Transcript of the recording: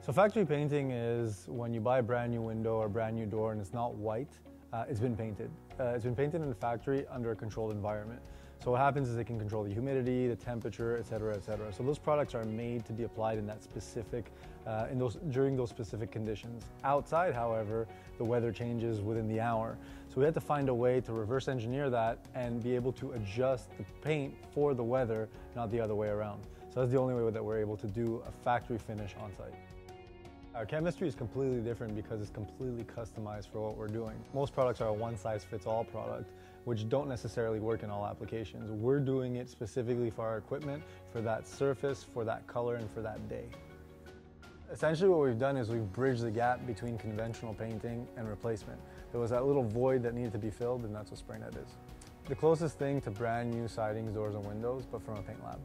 So factory painting is when you buy a brand new window or a brand new door and it's not white, it's been painted. It's been painted in a factory under a controlled environment. So what happens is they can control the humidity, the temperature, etc., etc. So those products are made to be applied in that specific, during those specific conditions. Outside, however, the weather changes within the hour. So we had to find a way to reverse engineer that and be able to adjust the paint for the weather, not the other way around. So that's the only way that we're able to do a factory finish on site. Our chemistry is completely different because it's completely customized for what we're doing. Most products are a one-size-fits-all product, which don't necessarily work in all applications. We're doing it specifically for our equipment, for that surface, for that color, and for that day. Essentially what we've done is we've bridged the gap between conventional painting and replacement. There was that little void that needed to be filled, and that's what SprayNet is. The closest thing to brand new sidings, doors, and windows, but from a paint lab.